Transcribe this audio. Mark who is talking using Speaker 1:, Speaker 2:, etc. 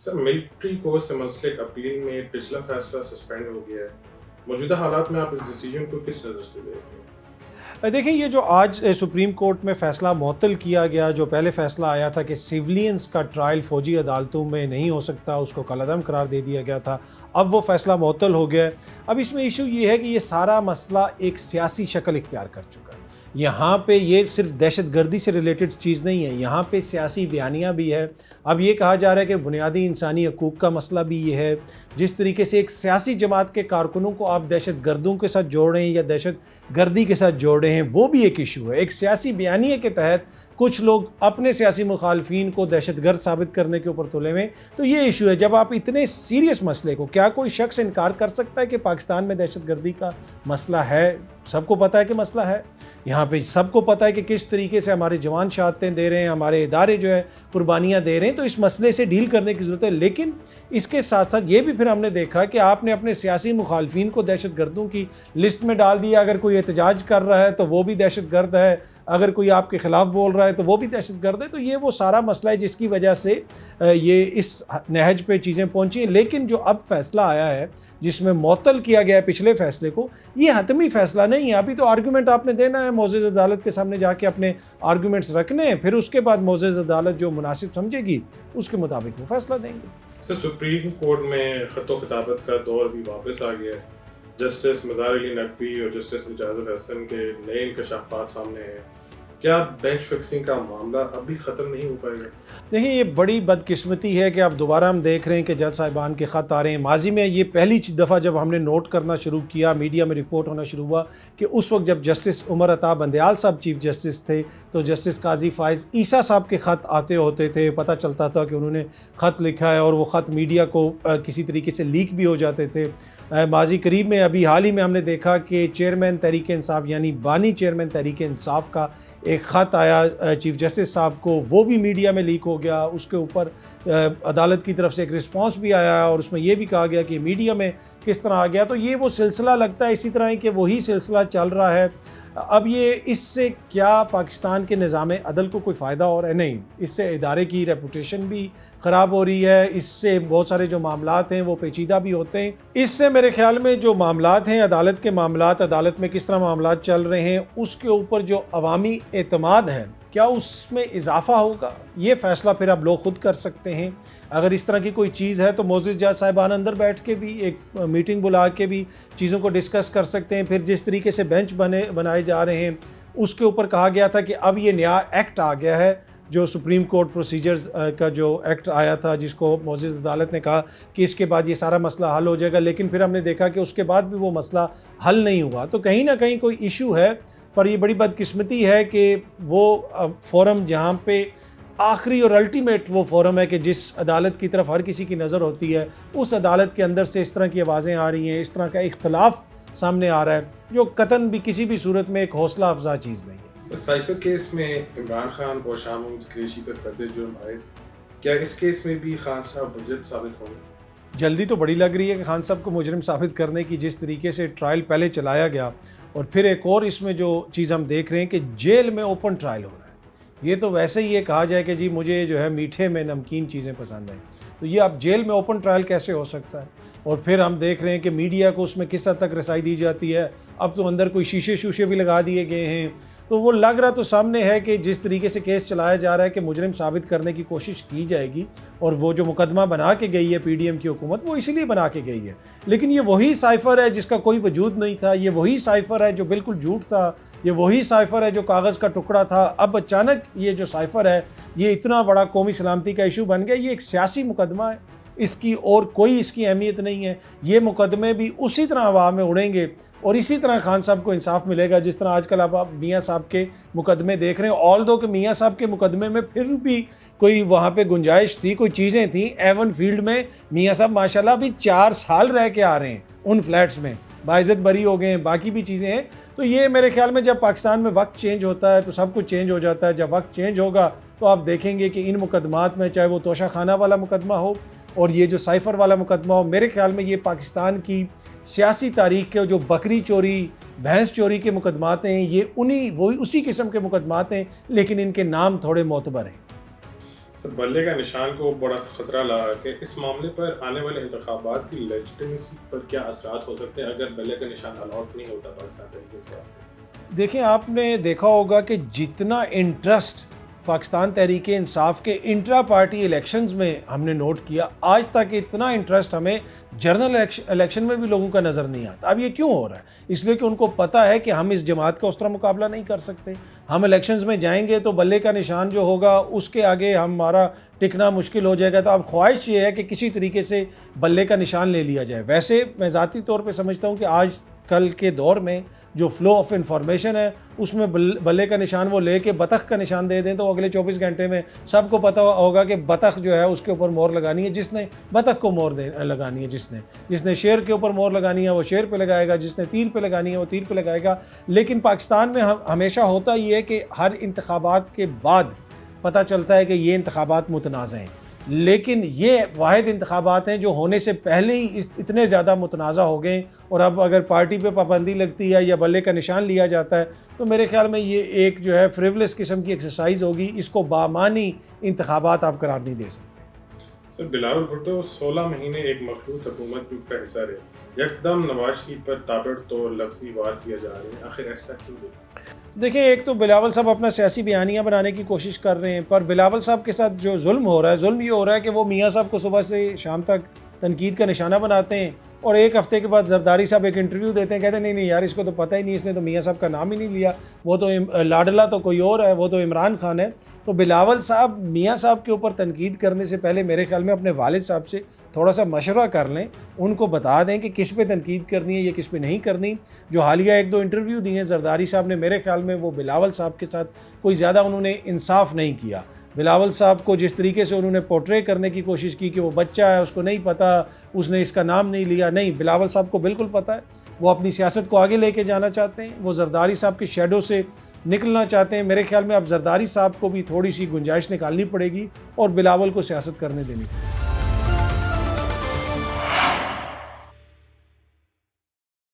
Speaker 1: Sir, military course से मुंसलिक appeal में पिछला फैसला सस्पेंड हो गया है। मौजूदा हालात में आप इस डिसीजन को किस नज़र से देख रहे हैं?
Speaker 2: देखिए, ये जो आज सुप्रीम कोर्ट में फ़ैसला मुअत्तल किया गया, जो पहले फ़ैसला आया था कि सिविलियंस का ट्रायल फ़ौजी अदालतों में नहीं हो सकता, उसको कलअदम करार दे दिया गया था। अब वो फ़ैसला मुअत्तल हो गया है। अब इसमें इशू ये है कि ये सारा मसला एक सियासी शक्ल इख्तियार कर चुका है। यहाँ पे ये सिर्फ दहशतगर्दी से रिलेटेड चीज़ नहीं है, यहाँ पे सियासी बयानियाँ भी है। अब ये कहा जा रहा है कि बुनियादी इंसानी हकूक़ का मसला भी ये है। जिस तरीके से एक सियासी जमात के कारकुनों को आप दहशतगर्दों के साथ जोड़ रहे हैं या दहशतगर्दी के साथ जोड़ रहे हैं, वो भी एक इशू है। एक सियासी बयानिए के तहत कुछ लोग अपने सियासी मुखालफिन को दहशतगर्द साबित करने के ऊपर तुले हुए, तो ये इशू है। जब आप इतने सीरियस मसले को, क्या कोई शख्स इनकार कर सकता है कि पाकिस्तान में दहशतगर्दी का मसला है? सबको पता है कि मसला है। यहाँ पे सबको पता है कि किस तरीके से हमारे जवान शहादतें दे रहे हैं, हमारे इदारे जो है कुर्बानियाँ दे रहे हैं, तो इस मसले से डील करने की ज़रूरत है। लेकिन इसके साथ साथ ये भी फिर हमने देखा कि आपने अपने सियासी मुखालफिन को दहशतगर्दों की लिस्ट में डाल दिया। अगर कोई एहतजाज कर रहा है तो वो भी दहशतगर्द है, अगर कोई आपके ख़िलाफ़ बोल रहा है तो वो भी दहशतगर्द है। तो ये वो सारा मसला है जिसकी वजह से ये इस नहज पे चीज़ें पहुँची हैं। लेकिन जो अब फ़ैसला आया है जिसमें मुअत्तल किया गया है पिछले फ़ैसले को, ये हतमी फ़ैसला नहीं है। अभी तो आर्गूमेंट आपने देना है, मोअज़्ज़ज़ अदालत के सामने जाके अपने आर्गूमेंट्स रखने हैं, फिर उसके बाद मोअज़्ज़ज़ अदालत जो मुनासिब समझेगी उसके मुताबिक वो फ़ैसला देंगे।
Speaker 1: सर, सुप्रीम कोर्ट में ख़त-ओ-ख़िताबत का दौर भी वापस आ गया है। जस्टिस मज़ार अली नकवी और जस्टिस इजाज़ुल हसन के नए इंकशाफात सामने हैं। क्या बेंच फिक्सिंग का मामला अभी ख़त्म नहीं हो पाएगा?
Speaker 2: देखिए, ये बड़ी बदकिस्मती है कि अब दोबारा हम देख रहे हैं कि जज साहिबान के ख़त आ रहे हैं। माजी में ये पहली दफ़ा जब हमने नोट करना शुरू किया, मीडिया में रिपोर्ट होना शुरू हुआ कि उस वक्त जब जस्टिस उमर अता बंदयाल साहब चीफ़ जस्टिस थे, तो जस्टिस काजी फ़ाइज़ ईसा साहब के ख़त आते होते थे। पता चलता था कि उन्होंने ख़त लिखा है और वो ख़त मीडिया को किसी तरीके से लीक भी हो जाते थे। माजी करीब में अभी हाल ही में हमने देखा कि चेयरमैन तहरीक इंसाफ यानी बानी चेयरमैन तहरीक इंसाफ का एक ख़त आया चीफ़ जस्टिस साहब को, वो भी मीडिया में लीक हो गया। उसके ऊपर अदालत की तरफ से एक रिस्पांस भी आया और उसमें ये भी कहा गया कि मीडिया में किस तरह आ गया। तो ये वो सिलसिला लगता है इसी तरह है कि वही सिलसिला चल रहा है। अब ये इससे क्या पाकिस्तान के निज़ाम अदल को कोई फ़ायदा हो रहा है? नहीं, इससे इदारे की रेपुटेशन भी ख़राब हो रही है। इससे बहुत सारे जो मामलात हैं वो पेचीदा भी होते हैं। इससे मेरे ख़्याल में जो मामलात हैं, अदालत के मामलात, अदालत में किस तरह मामलात चल रहे हैं, उसके ऊपर जो अवामी एतमाद है, क्या उसमें इजाफा होगा? ये फ़ैसला फिर अब लोग ख़ुद कर सकते हैं। अगर इस तरह की कोई चीज़ है तो मोअज़्ज़ज़ जज साहिबान अंदर बैठ के भी एक मीटिंग बुला के भी चीज़ों को डिस्कस कर सकते हैं। फिर जिस तरीके से बेंच बनाए जा रहे हैं, उसके ऊपर कहा गया था कि अब ये नया एक्ट आ गया है, जो सुप्रीम कोर्ट प्रोसीजर्स का जो एक्ट आया था, जिसको मोअज़्ज़ज़ अदालत ने कहा कि इसके बाद ये सारा मसला हल हो जाएगा। लेकिन फिर हमने देखा कि उसके बाद भी वो मसला हल नहीं हुआ। तो कहीं ना कहीं कोई इशू है, पर ये बड़ी बदकिस्मती है कि वो फोरम जहाँ पे आखिरी और अल्टीमेट वो फोरम है कि जिस अदालत की तरफ हर किसी की नज़र होती है, उस अदालत के अंदर से इस तरह की आवाज़ें आ रही हैं, इस तरह का इख्तलाफ सामने आ रहा है, जो कतन भी किसी भी सूरत में एक हौसला अफजा चीज़ नहीं है।
Speaker 1: साइफर केस में इमरान खान और शाह महमूद कुरैशी पर फर्द जुर्म आए, क्या इस केस में भी खान साहब मुजरिम साबित होंगे?
Speaker 2: जल्दी तो बड़ी लग रही है कि खान साहब को मुजरिम साबित करने की। जिस तरीके से ट्रायल पहले चलाया गया और फिर एक और इसमें जो चीज़ हम देख रहे हैं कि जेल में ओपन ट्रायल हो रहा है। ये तो वैसे ही ये कहा जाए कि जी मुझे जो है मीठे में नमकीन चीज़ें पसंद हैं, तो ये अब जेल में ओपन ट्रायल कैसे हो सकता है? और फिर हम देख रहे हैं कि मीडिया को उसमें किस हद तक रसाई दी जाती है। अब तो अंदर कोई शीशे शूशे भी लगा दिए गए हैं। तो वो लग रहा तो सामने है कि जिस तरीके से केस चलाया जा रहा है कि मुजरिम साबित करने की कोशिश की जाएगी, और वो जो मुकदमा बना के गई है पीडीएम की हुकूमत, वो इसीलिए बना के गई है। लेकिन ये वही साइफर है जिसका कोई वजूद नहीं था, ये वही साइफर है जो बिल्कुल झूठ था, ये वही साइफर है जो कागज़ का टुकड़ा था। अब अचानक ये जो साइफर है ये इतना बड़ा कौमी सलामती का इशू बन गया। ये एक सियासी मुकदमा है, इसकी और कोई इसकी अहमियत नहीं है। ये मुकदमे भी उसी तरह हवा में उड़ेंगे और इसी तरह खान साहब को इंसाफ मिलेगा जिस तरह आजकल आप मियाँ साहब के मुकदमे देख रहे हैं। ऑल दो कि मियाँ साहब के मुकदमे में फिर भी कोई वहाँ पे गुंजाइश थी, कोई चीज़ें थी। एवन फील्ड में मियाँ साहब माशाल्लाह अभी 4 साल रह के आ रहे हैं उन फ्लैट्स में, बाइज़्ज़त बरी हो गए हैं, बाकी भी चीज़ें हैं। तो ये मेरे ख्याल में जब पाकिस्तान में वक्त चेंज होता है तो सब कुछ चेंज हो जाता है। जब वक्त चेंज होगा तो आप देखेंगे कि इन मुकदमात में, चाहे वो तोशा खाना वाला मुकदमा हो और ये जो साइफर वाला मुकदमा हो, मेरे ख्याल में ये पाकिस्तान की सियासी तारीख के जो बकरी चोरी, भैंस चोरी के मुकदमात हैं, ये उसी किस्म के मुकदमात हैं, लेकिन इनके नाम थोड़े मोतबर हैं।
Speaker 1: सब बल्ले का निशान को बड़ा खतरा लगा कि इस मामले पर आने वाले इंतखाबात की लेजिटिमेसी पर क्या असरात हो सकते हैं अगर बल्ले का निशान अलॉट नहीं होता पाकिस्तान तरीके से?
Speaker 2: देखिए, आपने देखा होगा कि जितना इंटरेस्ट पाकिस्तान तहरीक इंसाफ के इंट्रा पार्टी इलेक्शंस में हमने नोट किया, आज तक इतना इंटरेस्ट हमें जनरल इलेक्शन में भी लोगों का नज़र नहीं आता। अब ये क्यों हो रहा है? इसलिए कि उनको पता है कि हम इस जमात का उस तरह मुकाबला नहीं कर सकते। हम इलेक्शंस में जाएंगे तो बल्ले का निशान जो होगा उसके आगे हमारा टिकना मुश्किल हो जाएगा। तो अब ख्वाहिश ये है कि किसी तरीके से बल्ले का निशान ले लिया जाए। वैसे मैं ज़ाती तौर पर समझता हूँ कि आज कल के दौर में जो फ़्लो ऑफ इंफॉर्मेशन है उसमें बल्ले का निशान वो लेके बतख का निशान दे दें तो अगले 24 घंटे में सबको पता होगा कि बतख जो है उसके ऊपर मोहर लगानी है, जिसने बतख को मोहर लगानी है, जिसने शेर के ऊपर मोहर लगानी है वो शेर पे लगाएगा, जिसने तीर पे लगानी है वो तीर पे लगाएगा। लेकिन पाकिस्तान में हमेशा होता ये है कि हर इंतखाबात के बाद पता चलता है कि ये इंतखाबात मुतनाज़ हैं, लेकिन ये वाहिद इंतखाबात हैं जो होने से पहले ही इतने ज़्यादा मुतनाज़ा हो गए। और अब अगर पार्टी पे पाबंदी लगती है या बल्ले का निशान लिया जाता है तो मेरे ख्याल में ये एक जो है फ्रिवलेस किस्म की एक्सरसाइज होगी। इसको बामानी इंतखाबात आप करार नहीं दे सकते।
Speaker 1: सर, बिलावल भुट्टो 16 महीने एक मखलूत हुकूमत का हिस्सा रहे, यकदम नवाज शरीफ पर ताबड़तोड़ लफ्ज़ी वार किया जा रहे हैं, आखिर ऐसा क्यों?
Speaker 2: देखिए, एक तो बिलावल साहब अपना सियासी बयानियाँ बनाने की कोशिश कर रहे हैं, पर बिलावल साहब के साथ जो जुल्म हो रहा है, जुल्म ये हो रहा है कि वो मियाँ साहब को सुबह से शाम तक तनकीद का निशाना बनाते हैं और एक हफ़्ते के बाद जरदारी साहब एक इंटरव्यू देते हैं, कहते हैं नहीं यार इसको तो पता ही नहीं, इसने तो मियाँ साहब का नाम ही नहीं लिया, वो तो लाडला तो कोई और है, वो तो इमरान खान है। तो बिलावल साहब मियाँ साहब के ऊपर तनकीद करने से पहले मेरे ख्याल में अपने वालिद साहब से थोड़ा सा मशवरा कर लें, उनको बता दें कि किस पे तनकीद करनी है या किस पे नहीं करनी। जो हालिया 1-2 इंटरव्यू दिए हैं जरदारी साहब ने, मेरे ख्याल में वो बिलावल साहब के साथ कोई ज़्यादा उन्होंने इंसाफ नहीं किया। बिलावल साहब को जिस तरीके से उन्होंने पोर्ट्रे करने की कोशिश की कि वो बच्चा है, उसको नहीं पता, उसने इसका नाम नहीं लिया, नहीं, बिलावल साहब को बिल्कुल पता है। वो अपनी सियासत को आगे लेके जाना चाहते हैं, वो जरदारी साहब के शैडो से निकलना चाहते हैं। मेरे ख्याल में अब जरदारी साहब को भी थोड़ी सी गुंजाइश निकालनी पड़ेगी और बिलावल को सियासत करने देनी पड़ेगी।